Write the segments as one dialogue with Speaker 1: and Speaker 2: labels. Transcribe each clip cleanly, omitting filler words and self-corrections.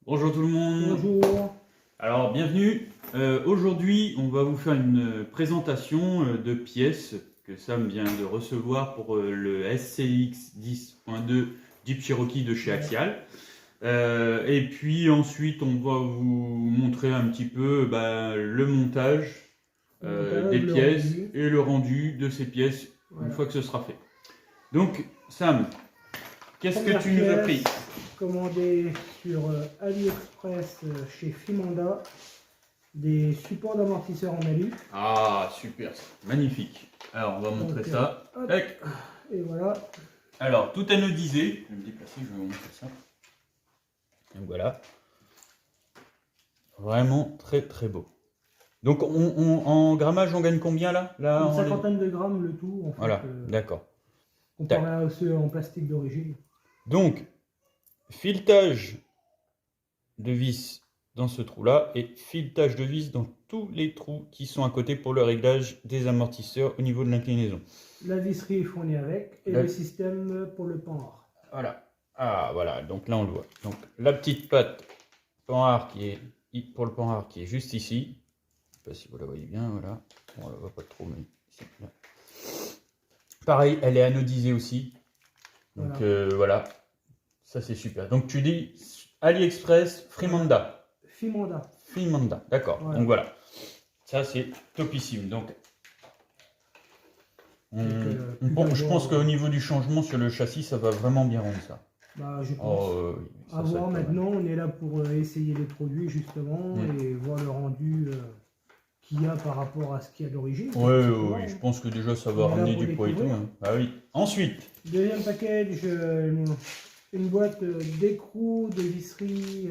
Speaker 1: Bonjour tout le monde.
Speaker 2: Bonjour.
Speaker 1: Alors bienvenue. Aujourd'hui, on va vous faire une présentation de pièces que Sam vient de recevoir pour le SCX 10.2 Jeep Cherokee de chez Axial. Et puis ensuite, on va vous montrer un petit peu le montage des
Speaker 2: Le
Speaker 1: pièces
Speaker 2: rendu.
Speaker 1: et le rendu de ces pièces
Speaker 2: Voilà.
Speaker 1: une fois que ce sera fait. Donc Sam, qu'est-ce que
Speaker 2: Première
Speaker 1: tu nous as
Speaker 2: pièce
Speaker 1: pris?
Speaker 2: commandée sur AliExpress chez Fimanda, des supports d'amortisseurs en alu.
Speaker 1: Ah, super, magnifique. Alors, on va montrer
Speaker 2: Donc,
Speaker 1: ça.
Speaker 2: hop.
Speaker 1: Tac.
Speaker 2: Et voilà.
Speaker 1: Alors, tout anodisé. Je vais me déplacer, je vais vous montrer ça. Donc voilà. Vraiment très très beau. Donc, en grammage, on gagne combien là,
Speaker 2: Une cinquantaine de grammes le tout, en fait.
Speaker 1: Voilà, d'accord.
Speaker 2: Comparé à ceux en plastique d'origine.
Speaker 1: Donc, filetage de vis dans ce trou-là et filetage de vis dans tous les trous qui sont à côté pour le réglage des amortisseurs au niveau de l'inclinaison.
Speaker 2: La visserie est fournie avec et le système pour le panhard.
Speaker 1: Voilà. Ah, voilà. Donc là, on le voit. Donc, la petite patte panhard qui est pour le panhard qui est juste ici. Je ne sais pas si vous la voyez bien. Voilà. On la voit pas trop, mais ici. Là. Pareil, elle est anodisée aussi. Donc voilà. Ça, c'est super. Donc, tu dis AliExpress Fimanda.
Speaker 2: Fimanda.
Speaker 1: Fimanda. D'accord.
Speaker 2: Voilà.
Speaker 1: Donc voilà. Ça, c'est topissime. Donc, je pense qu'au niveau du changement sur le châssis, ça va vraiment bien rendre ça.
Speaker 2: Bah, je pense. À voir maintenant, on est là pour essayer les produits justement et voir le rendu qu'il y a par rapport à ce qu'il y a d'origine.
Speaker 1: Oui, je pense que déjà ça va ramener du poids et tout. Hein. Ah oui. Ensuite.
Speaker 2: Deuxième package, une boîte d'écrou, de visserie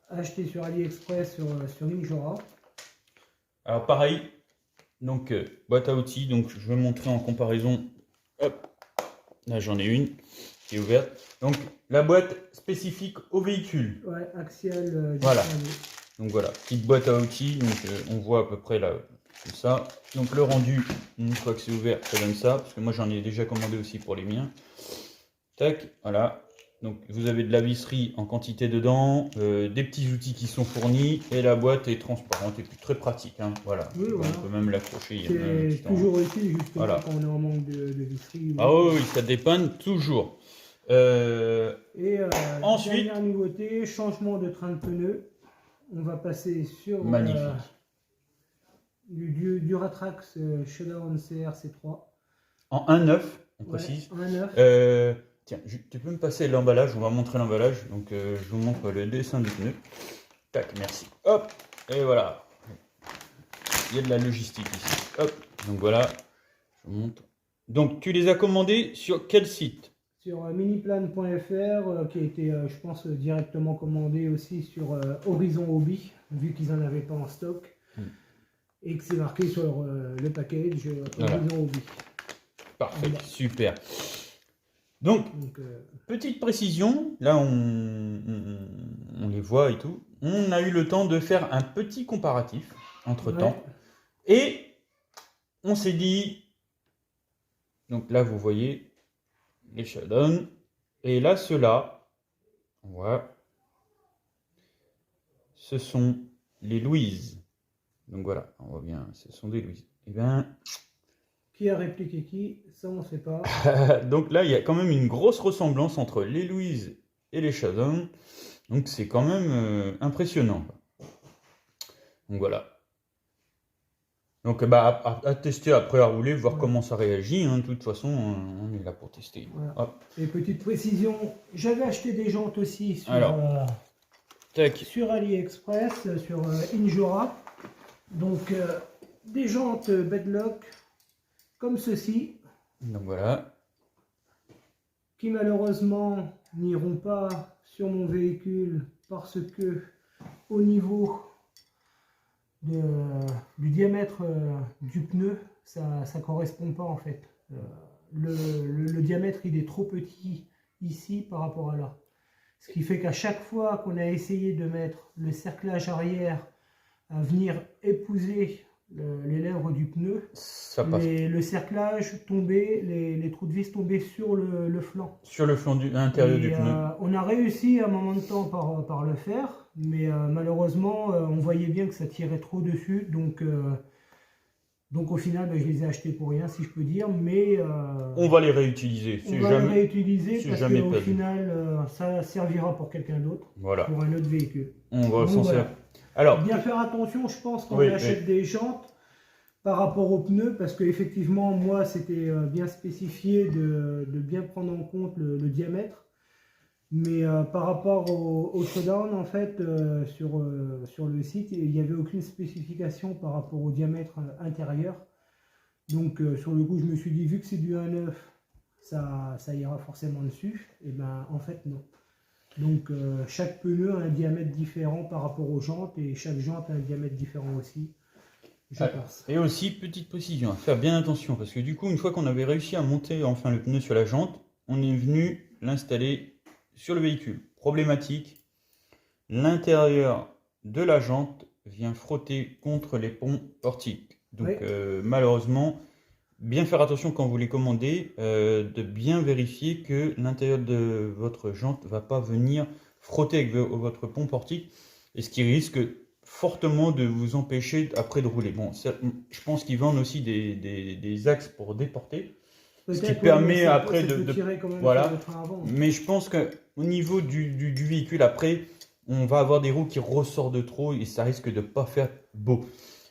Speaker 2: achetée sur AliExpress sur Injora.
Speaker 1: Alors pareil, donc boîte à outils, donc je vais montrer en comparaison. Hop, là j'en ai une qui est ouverte. Donc la boîte spécifique au véhicule.
Speaker 2: Ouais, Axial.
Speaker 1: Voilà. Donc voilà, petite boîte à outils, donc on voit à peu près là, tout ça. Donc le rendu, une fois que c'est ouvert, ça donne ça, parce que moi j'en ai déjà commandé aussi pour les miens. Tac, voilà. Donc vous avez de la visserie en quantité dedans, des petits outils qui sont fournis, et la boîte est transparente et puis très pratique. Hein. Voilà.
Speaker 2: Oui, voilà.
Speaker 1: On peut même l'accrocher.
Speaker 2: C'est toujours utile justement quand on est en manque de visserie.
Speaker 1: Ah oui, ça dépanne toujours. Ensuite,
Speaker 2: dernière nouveauté, changement de train de pneus. On va passer sur du Duratrax Showdown CRC3.
Speaker 1: En 1.9, on précise.
Speaker 2: En 1.9.
Speaker 1: Tiens, tu peux me passer l'emballage, on va montrer l'emballage. Donc je vous montre le dessin du pneu. Tac, merci. Hop, et voilà. Il y a de la logistique ici. Hop, donc voilà, je vous montre. Donc tu les as commandés sur quel site?
Speaker 2: Sur miniplan.fr, qui a été, je pense, directement commandé aussi sur Horizon Hobby, vu qu'ils n'en avaient pas en stock. Et que c'est marqué sur le package Horizon Hobby.
Speaker 1: Parfait, super. Donc petite précision, là on les voit et tout. On a eu le temps de faire un petit comparatif entre temps. Et on s'est dit, donc là vous voyez les Showdown, et là ceux-là, on voit, ce sont les Louise. Donc voilà, on voit bien, ce sont des Louise. Et bien,
Speaker 2: qui a répliqué qui? Ça, on ne sait pas.
Speaker 1: Donc là, il y a quand même une grosse ressemblance entre les Louise et les Showdown. Donc c'est quand même impressionnant. Donc voilà. Donc à tester après, à rouler, voir comment ça réagit. Hein. De toute façon, on est là pour tester.
Speaker 2: Voilà. Et petite précision, j'avais acheté des jantes aussi sur, sur AliExpress, sur Injora. Donc des jantes Bedlock comme ceci.
Speaker 1: Donc voilà.
Speaker 2: Qui malheureusement n'iront pas sur mon véhicule parce que au niveau du diamètre du pneu, ça ne correspond pas en fait. Le diamètre il est trop petit ici par rapport à là. Ce qui fait qu'à chaque fois qu'on a essayé de mettre le cerclage arrière à venir épouser les lèvres du pneu,
Speaker 1: ça passe.
Speaker 2: Le cerclage tombait, les trous de vis tombaient sur le flanc.
Speaker 1: Sur le flanc intérieur du pneu.
Speaker 2: On a réussi à un moment de temps par le faire, mais malheureusement, on voyait bien que ça tirait trop dessus, donc au final, je les ai achetés pour rien, si je peux dire, mais...
Speaker 1: on va les réutiliser.
Speaker 2: On va les réutiliser parce qu'au
Speaker 1: perdu.
Speaker 2: Final, ça servira pour quelqu'un d'autre,
Speaker 1: voilà.
Speaker 2: Pour un autre véhicule.
Speaker 1: On va s'en servir. Alors,
Speaker 2: bien faire attention, je pense, quand on achète des jantes par rapport aux pneus, parce qu'effectivement, moi, c'était bien spécifié de bien prendre en compte le diamètre. Mais par rapport au showdown, en fait, sur le site, il n'y avait aucune spécification par rapport au diamètre intérieur. Donc, sur le coup, je me suis dit, vu que c'est du 1.9, ça ira forcément dessus. Et ben, en fait, non. Donc, chaque pneu a un diamètre différent par rapport aux jantes, et chaque jante a un diamètre différent aussi, je pense.
Speaker 1: Et aussi, petite précision, à faire bien attention, parce que du coup, une fois qu'on avait réussi à monter enfin le pneu sur la jante, on est venu l'installer sur le véhicule. Problématique, l'intérieur de la jante vient frotter contre les ponts portiques. Donc malheureusement, bien faire attention quand vous les commandez, de bien vérifier que l'intérieur de votre jante ne va pas venir frotter avec votre pont portique, et ce qui risque fortement de vous empêcher après de rouler. Bon, je pense qu'ils vendent aussi des axes pour déporter. Ce qui permet après de voilà. Mais je pense qu'au niveau du véhicule, après, on va avoir des roues qui ressortent de trop et ça risque de ne pas faire beau.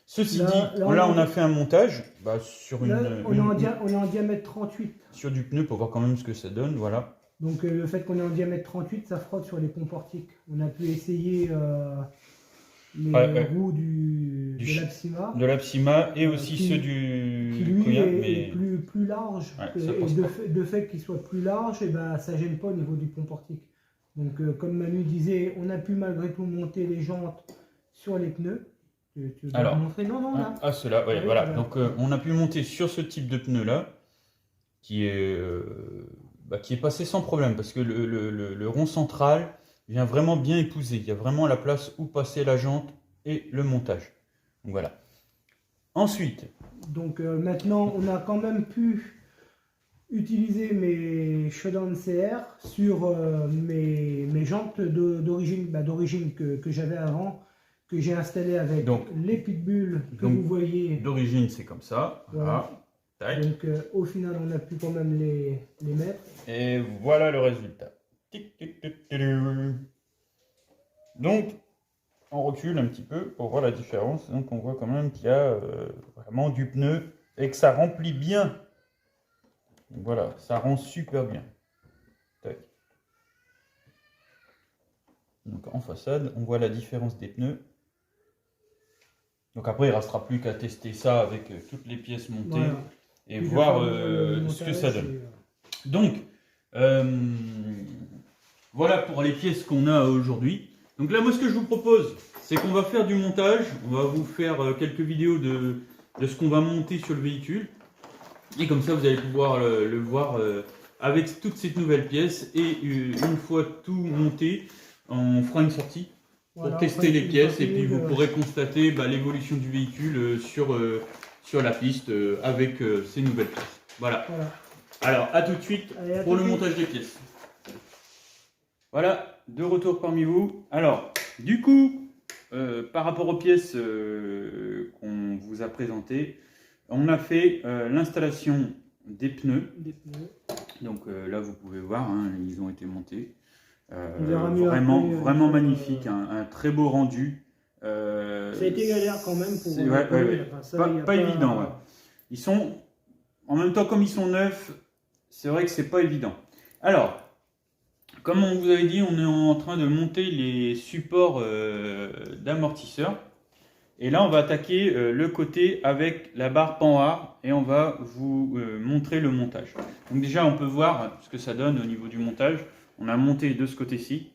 Speaker 1: Ceci dit, là on a fait un montage sur on
Speaker 2: est en diamètre 38.
Speaker 1: Sur du pneu pour voir quand même ce que ça donne, voilà.
Speaker 2: Donc le fait qu'on est en diamètre 38, ça frotte sur les ponts portiques. On a pu essayer les roues de l'Apsima.
Speaker 1: Et aussi ceux du
Speaker 2: qui lui est plus large. Et de fait qu'il soit plus large, et ça ne gêne pas au niveau du pont portique. Donc comme Manu disait, on a pu malgré tout monter les jantes sur les pneus. Tu
Speaker 1: alors,
Speaker 2: montrer non, là.
Speaker 1: Ceux-là, voilà. Donc on a pu monter sur ce type de pneu là, qui est passé sans problème, parce que le rond central vient vraiment bien épouser. Il y a vraiment la place où passer la jante et le montage. Donc voilà. Ensuite.
Speaker 2: Donc maintenant, on a quand même pu utiliser mes Showdown CR sur mes jantes d'origine que j'avais avant, que j'ai installé avec les pitbulls que vous voyez.
Speaker 1: D'origine, c'est comme ça. Voilà.
Speaker 2: Donc au final, on a pu quand même les mettre.
Speaker 1: Et voilà le résultat. Donc, on recule un petit peu pour voir la différence. Donc, on voit quand même qu'il y a vraiment du pneu et que ça remplit bien. Donc, voilà, ça rend super bien. Tac. Donc, en façade, on voit la différence des pneus. Donc, après, il ne restera plus qu'à tester ça avec toutes les pièces montées et voir ce que ça donne. Donc, voilà pour les pièces qu'on a aujourd'hui. Donc là, moi, ce que je vous propose, c'est qu'on va faire du montage. On va vous faire quelques vidéos de ce qu'on va monter sur le véhicule. Et comme ça, vous allez pouvoir le voir avec toutes ces nouvelles pièces. Et une fois tout monté, on fera une sortie pour tester les pièces. Et puis, vous pourrez constater l'évolution du véhicule sur la piste avec ces nouvelles pièces. Voilà. Alors, à tout de suite pour le montage des pièces. Voilà, de retour parmi vous. Alors, du coup, par rapport aux pièces qu'on vous a présentées, on a fait l'installation des pneus. Donc là, vous pouvez voir, ils ont été montés. Vraiment magnifique, un très beau rendu.
Speaker 2: Ça a été galère quand même pour
Speaker 1: pas évident. Ouais. Ils sont, en même temps, comme ils sont neufs, c'est vrai que c'est pas évident. Alors, comme on vous avait dit, on est en train de monter les supports d'amortisseur. Et là, on va attaquer le côté avec la barre panhard et on va vous montrer le montage. Donc déjà, on peut voir ce que ça donne au niveau du montage. On a monté de ce côté-ci.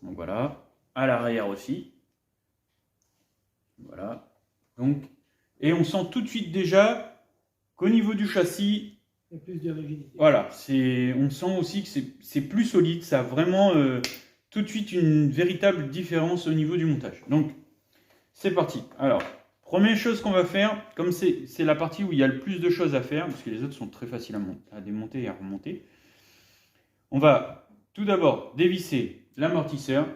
Speaker 1: Donc voilà, à l'arrière aussi. Voilà. Donc, et on sent tout de suite déjà qu'au niveau du châssis,
Speaker 2: et plus de rigidité.
Speaker 1: Voilà, on sent aussi que c'est plus solide, ça a vraiment tout de suite une véritable différence au niveau du montage. Donc, c'est parti. Alors, Première chose qu'on va faire, comme c'est la partie où il y a le plus de choses à faire, parce que les autres sont très faciles à démonter et à remonter, on va tout d'abord dévisser l'amortisseur,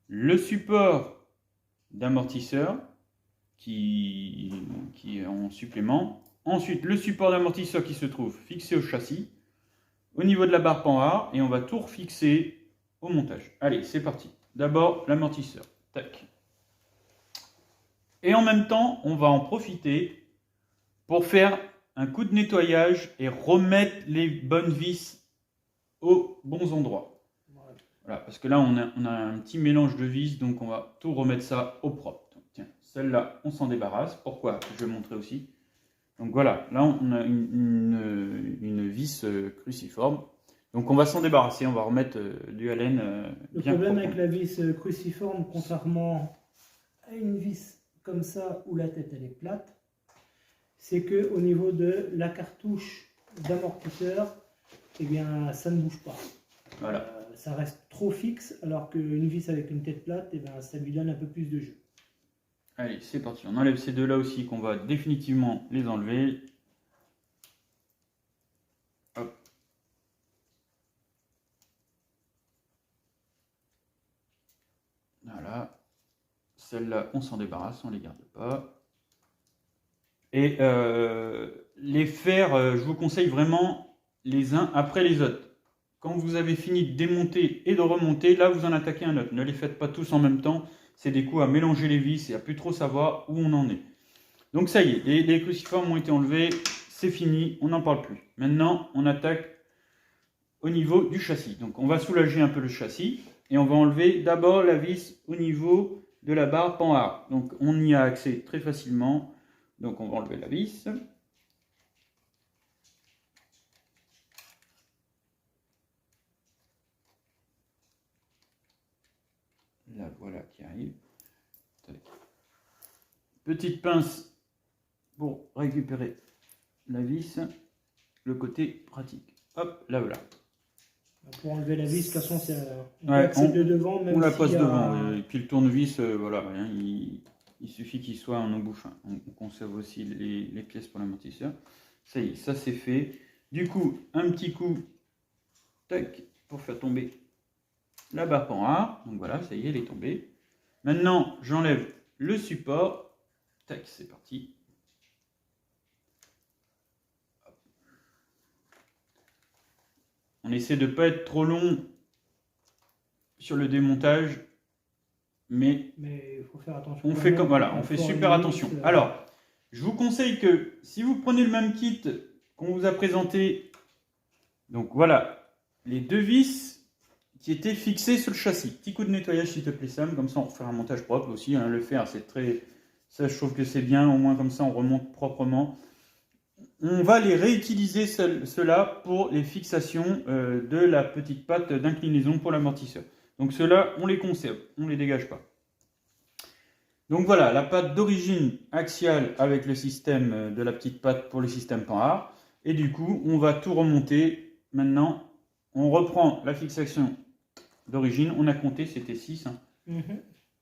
Speaker 1: le support d'amortisseur qui est en supplément, ensuite le support d'amortisseur qui se trouve fixé au châssis, au niveau de la barre panhard, et on va tout refixer au montage. Allez, c'est parti. D'abord l'amortisseur. Tac. Et en même temps, on va en profiter pour faire un coup de nettoyage et remettre les bonnes vis aux bons endroits. Voilà, parce que là, on a un petit mélange de vis, donc on va tout remettre ça au propre. Donc, tiens, celle-là, on s'en débarrasse. Pourquoi? Je vais montrer aussi. Donc voilà, là, on a une vis cruciforme. Donc on va s'en débarrasser, on va remettre du halène
Speaker 2: Le
Speaker 1: bien
Speaker 2: problème
Speaker 1: propre.
Speaker 2: avec la vis cruciforme, contrairement à une vis comme ça où la tête elle est plate, c'est que au niveau de la cartouche d'amortisseur, eh bien ça ne bouge pas.
Speaker 1: Voilà.
Speaker 2: Ça reste trop fixe, alors qu'une vis avec une tête plate, eh bien, ça lui donne un peu plus de jeu.
Speaker 1: Allez, c'est parti. On enlève ces deux-là aussi qu'on va définitivement les enlever. Hop. Voilà. Celles-là, on s'en débarrasse, on ne les garde pas. Et les faire, je vous conseille vraiment les uns après les autres. Quand vous avez fini de démonter et de remonter, là vous en attaquez un autre. Ne les faites pas tous en même temps. C'est des coups à mélanger les vis et à plus trop savoir où on en est. Donc ça y est, les cruciformes ont été enlevés. C'est fini, on n'en parle plus. Maintenant, on attaque au niveau du châssis. Donc on va soulager un peu le châssis. Et on va enlever d'abord la vis au niveau de la barre panhard. Donc on y a accès très facilement. Donc on va enlever la vis. La voilà qui arrive. Tac. Petite pince pour récupérer la vis. Le côté pratique. Hop, là voilà.
Speaker 2: Pour enlever la vis, de toute façon, c'est
Speaker 1: de
Speaker 2: devant. Même
Speaker 1: on la
Speaker 2: si
Speaker 1: passe devant. Et puis le tournevis, voilà, rien, il suffit qu'il soit en embouche. On conserve aussi les pièces pour l'amortisseur. Ça y est, ça c'est fait. Du coup, un petit coup, tac, pour faire tomber la barre panhard. Donc voilà, ça y est, elle est tombée. Maintenant, j'enlève le support. Tac, c'est parti. On essaie de ne pas être trop long sur le démontage, mais
Speaker 2: il faut faire attention.
Speaker 1: On fait comme voilà, on fait super attention. Alors, je vous conseille que si vous prenez le même kit qu'on vous a présenté, donc voilà, les deux vis qui étaient fixées sur le châssis. Petit coup de nettoyage s'il te plaît Sam, comme ça on refait un montage propre aussi. Hein, le faire, c'est très, ça je trouve que c'est bien, au moins comme ça on remonte proprement. On va les réutiliser ceux-là pour les fixations de la petite patte d'inclinaison pour l'amortisseur. Donc ceux-là, on les conserve, on ne les dégage pas. Donc voilà, la patte d'origine axiale avec le système de la petite patte pour le système panhard. Et du coup, on va tout remonter. Maintenant, on reprend la fixation d'origine. On a compté, c'était 6. Hein.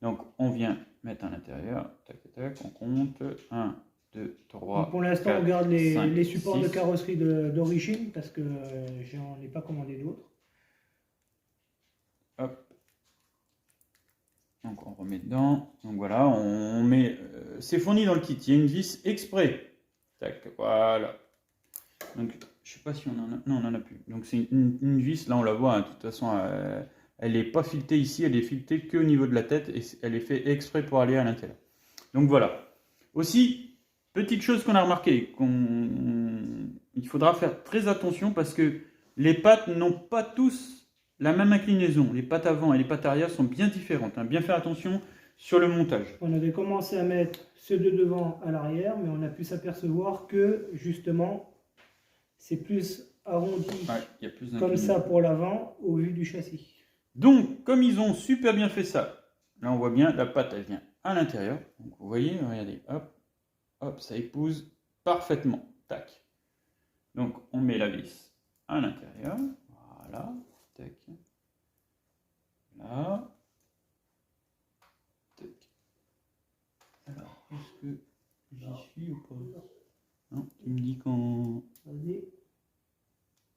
Speaker 1: Donc on vient mettre à l'intérieur. Tac, tac, on compte. 1, 2, 3.
Speaker 2: Donc pour l'instant, on garde les supports 6. De carrosserie d'origine parce que j'en ai pas commandé d'autres.
Speaker 1: Hop. Donc on remet dedans. Donc voilà, on met. C'est fourni dans le kit. Il y a une vis exprès. Tac, voilà. Donc je sais pas si on en a. Non, on en a plus. Donc c'est une vis. Là on la voit. Hein, de toute façon, elle n'est pas filetée ici. Elle est filetée que au niveau de la tête et elle est faite exprès pour aller à l'intérieur. Donc voilà. Aussi, petite chose qu'on a remarqué, il faudra faire très attention parce que les pattes n'ont pas tous la même inclinaison. Les pattes avant et les pattes arrière sont bien différentes. Hein. Bien faire attention sur le montage. On
Speaker 2: avait commencé à mettre ceux de devant à l'arrière, mais on a pu s'apercevoir que justement, c'est plus arrondi
Speaker 1: y a plus
Speaker 2: comme ça pour l'avant au vu du châssis.
Speaker 1: Donc, comme ils ont super bien fait ça, là on voit bien, la patte elle vient à l'intérieur. Donc vous voyez, regardez, hop, hop, ça épouse parfaitement. Tac. Donc on met la vis à l'intérieur. Voilà. Tac. Là. Tac. Alors, Est-ce que j'y suis ou pas? Non, tu me dis quand...
Speaker 2: Vas-y.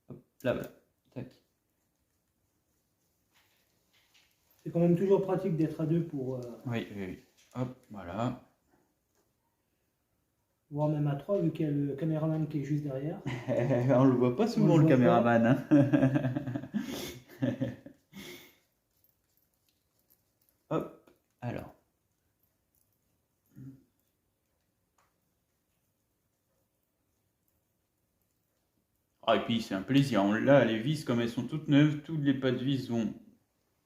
Speaker 1: Hop, là, voilà. Tac.
Speaker 2: C'est quand même toujours pratique d'être à deux pour...
Speaker 1: Oui, oui, oui. Hop, voilà.
Speaker 2: Voire même à trois, vu qu'il y a le caméraman qui est juste derrière.
Speaker 1: On le voit pas souvent, le caméraman. Hein. Hop, alors. Ah, et puis c'est un plaisir. Là, les vis, comme elles sont toutes neuves, toutes les pattes vis vont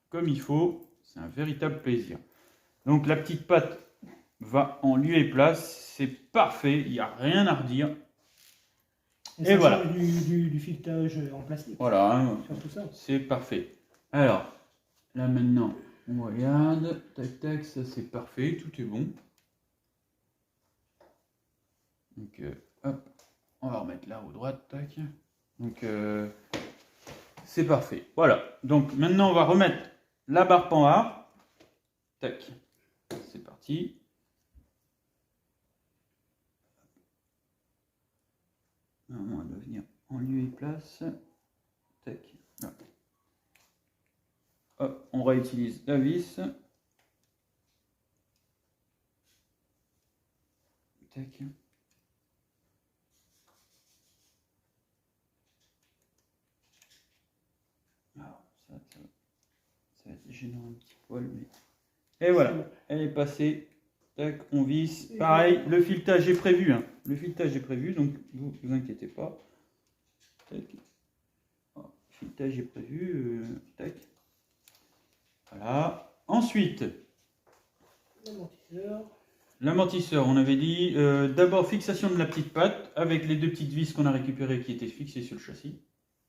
Speaker 1: comme il faut. C'est un véritable plaisir. Donc la petite patte va en lieu et place. C'est parfait, il n'y a rien à redire.
Speaker 2: Et voilà. Du filetage en plastique.
Speaker 1: Voilà, hein,
Speaker 2: tout ça.
Speaker 1: C'est parfait. Alors, là maintenant, on regarde. Tac, tac, ça c'est parfait, tout est bon. Donc, hop, on va remettre là au droite, tac. Donc, c'est parfait. Voilà. Donc, maintenant, on va remettre la barre panhard. Tac. C'est parti. On doit venir en lieu et place. Tac. Là. Hop, on réutilise la vis. Tac. Alors, ça va être gênant un petit poil, mais... Et voilà, elle est passée. Tac, on visse. Pareil, le filetage est prévu. Hein. Le filetage est prévu, donc vous inquiétez pas. Tac. Oh, le filetage est prévu. Tac. Voilà. Ensuite, l'amortisseur, on avait dit d'abord fixation de la petite patte avec les deux petites vis qu'on a récupérées qui étaient fixées sur le châssis.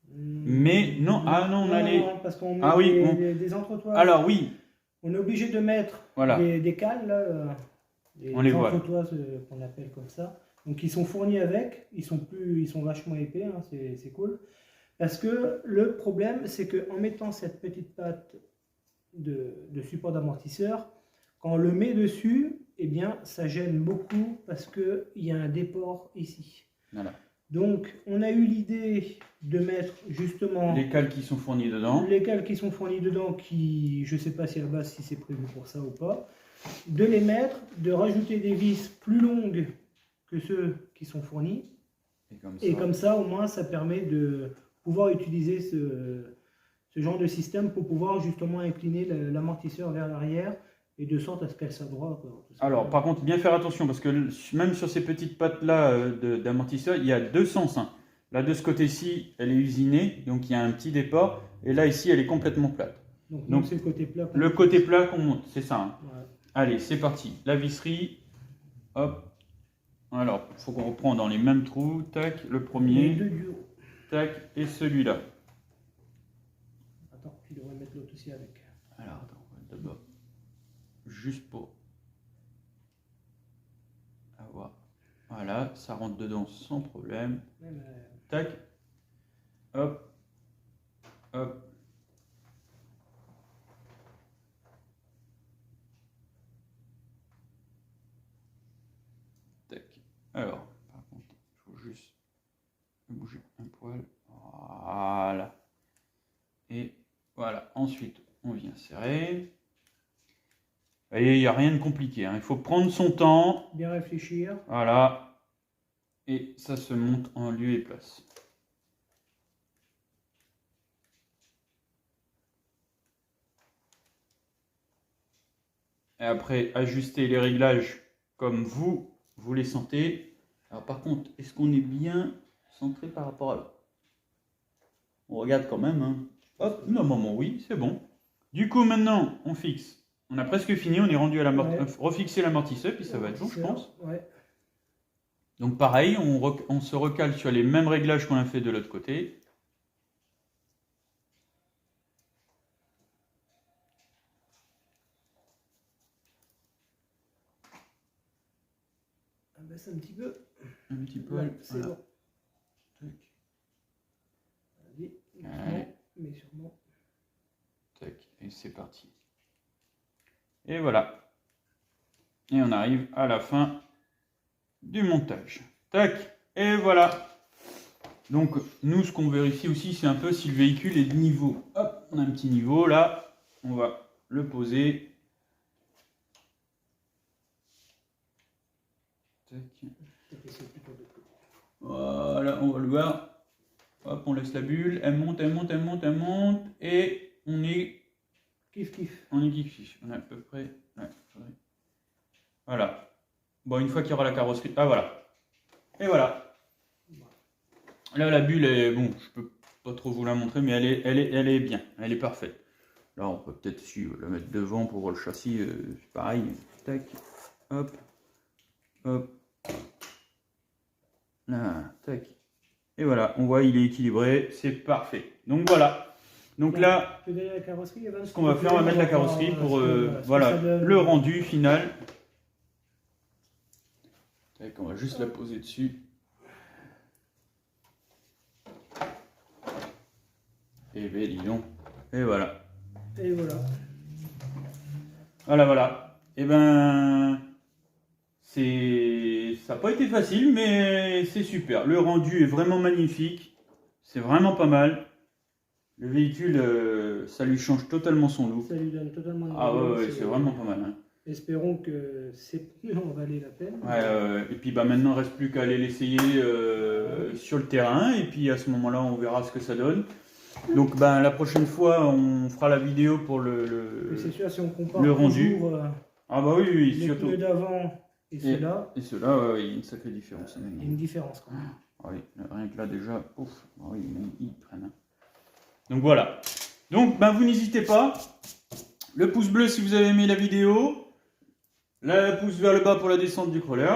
Speaker 1: Mais non, ah non, on allait.
Speaker 2: Parce qu'on met des entretoises.
Speaker 1: Alors oui.
Speaker 2: On est obligé de mettre des cales, là, des entretoises qu'on appelle comme ça. Donc ils sont fournis avec, ils sont vachement épais, hein, c'est cool. Parce que le problème, c'est qu'en mettant cette petite patte de support d'amortisseur, quand on le met dessus, eh bien, ça gêne beaucoup parce qu'il y a un déport ici.
Speaker 1: Voilà.
Speaker 2: Donc, on a eu l'idée de mettre justement...
Speaker 1: les cales qui sont fournies dedans.
Speaker 2: Les cales qui sont fournies dedans, qui, je ne sais pas si à la base, si c'est prévu pour ça ou pas. De les mettre, de rajouter des vis plus longues que ceux qui sont fournis. Et comme ça, au moins, ça permet de pouvoir utiliser ce genre de système pour pouvoir justement incliner l'amortisseur vers l'arrière et de sorte à ce qu'elle soit droite.
Speaker 1: Alors, par contre, bien faire attention parce que même sur ces petites pattes-là d'amortisseur, il y a deux sens. Hein. Là, de ce côté-ci, elle est usinée, donc il y a un petit déport. Et là, ici, elle est complètement plate.
Speaker 2: Donc c'est le côté plat.
Speaker 1: Le côté plat qu'on monte, c'est ça. Hein.
Speaker 2: Ouais.
Speaker 1: Allez, c'est parti. La visserie. Hop. Alors, il faut qu'on reprend dans les mêmes trous. Tac, le premier.
Speaker 2: Les deux du haut.
Speaker 1: Tac, et celui-là.
Speaker 2: Attends, tu devrais mettre l'autre aussi avec.
Speaker 1: Alors, attends, d'abord. Juste pour avoir. Voilà, ça rentre dedans sans problème. Tac. Hop. Hop. Tac. Alors, par contre, il faut juste bouger un poil. Voilà. Et voilà. Ensuite, on vient serrer. Et il n'y a rien de compliqué. Hein. Il faut prendre son temps.
Speaker 2: Bien réfléchir.
Speaker 1: Voilà. Et ça se monte en lieu et place. Et après, ajuster les réglages comme vous les sentez. Alors par contre, est-ce qu'on est bien centré par rapport à là? On regarde quand même. Hein. Hop, normalement oui, c'est bon. Du coup, maintenant, on fixe. On a presque fini, on est rendu à refixer l'amortisseur, puis ça va être bon, je pense.
Speaker 2: Ouais.
Speaker 1: Donc pareil, on se recale sur les mêmes réglages qu'on a fait de l'autre côté.
Speaker 2: On baisse un petit peu.
Speaker 1: Un petit peu.
Speaker 2: Ouais, c'est
Speaker 1: voilà.
Speaker 2: Bon.
Speaker 1: Allez.
Speaker 2: Mais sûrement.
Speaker 1: Tac, et c'est parti. Et voilà. Et on arrive à la fin du montage. Tac, et voilà. Donc nous, ce qu'on vérifie aussi, c'est un peu si le véhicule est de niveau. Hop, on a un petit niveau là. On va le poser. Tac. Voilà, on va le voir. Hop, on laisse la bulle. Elle monte, elle monte, elle monte, elle monte. Et on est...
Speaker 2: Kiff.
Speaker 1: On est kiff. On est à peu près... Ouais, voilà. Bon, une fois qu'il y aura la carrosserie... Ah, voilà. Et voilà. Là, la bulle est... Bon, je peux pas trop vous la montrer, mais elle est bien. Elle est parfaite. Là, on peut peut-être la mettre devant pour voir le châssis. C'est pareil. Tac. Hop. Hop. Là, tac. Et voilà, on voit, il est équilibré. C'est parfait. Donc, voilà. Donc là, ce qu'on va faire, on va mettre la carrosserie pour voilà, le rendu final. On va juste la poser dessus. Et bien, dis donc. Et voilà.
Speaker 2: Et voilà.
Speaker 1: Voilà. Et ben, ça n'a pas été facile, mais c'est super. Le rendu est vraiment magnifique. C'est vraiment pas mal. Le véhicule, ça lui change totalement son look.
Speaker 2: Ça lui donne totalement une
Speaker 1: ouais, c'est vraiment pas mal. Hein.
Speaker 2: Espérons que ces pneus en valent la peine.
Speaker 1: Et puis maintenant, il ne reste plus qu'à aller l'essayer sur le terrain. Et puis à ce moment-là, on verra ce que ça donne. Donc la prochaine fois, on fera la vidéo pour
Speaker 2: c'est sûr, si on compare
Speaker 1: le rendu.
Speaker 2: Toujours,
Speaker 1: ah bah oui,
Speaker 2: les
Speaker 1: surtout.
Speaker 2: pneus d'avant et ceux-là.
Speaker 1: Et ceux-là, il y a une sacrée différence.
Speaker 2: Il y a une différence quand même.
Speaker 1: Ah oui, rien que là déjà, ouf, ah oui, ils prennent. Hein. Donc voilà. Donc vous n'hésitez pas. Le pouce bleu si vous avez aimé la vidéo. Le pouce vers le bas pour la descente du crawler.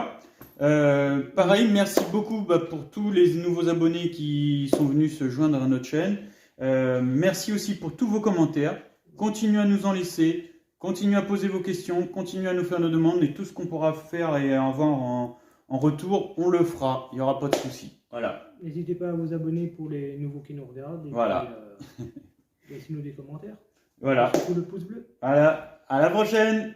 Speaker 1: Pareil, merci beaucoup pour tous les nouveaux abonnés qui sont venus se joindre à notre chaîne. Merci aussi pour tous vos commentaires. Continuez à nous en laisser. Continuez à poser vos questions. Continuez à nous faire nos demandes. Et tout ce qu'on pourra faire et avoir en retour, on le fera. Il n'y aura pas de souci. Voilà.
Speaker 2: N'hésitez pas à vous abonner pour les nouveaux qui nous regardent. Et
Speaker 1: voilà.
Speaker 2: Laissez-nous des commentaires.
Speaker 1: Voilà.
Speaker 2: Surtout le pouce bleu.
Speaker 1: Voilà. À la prochaine.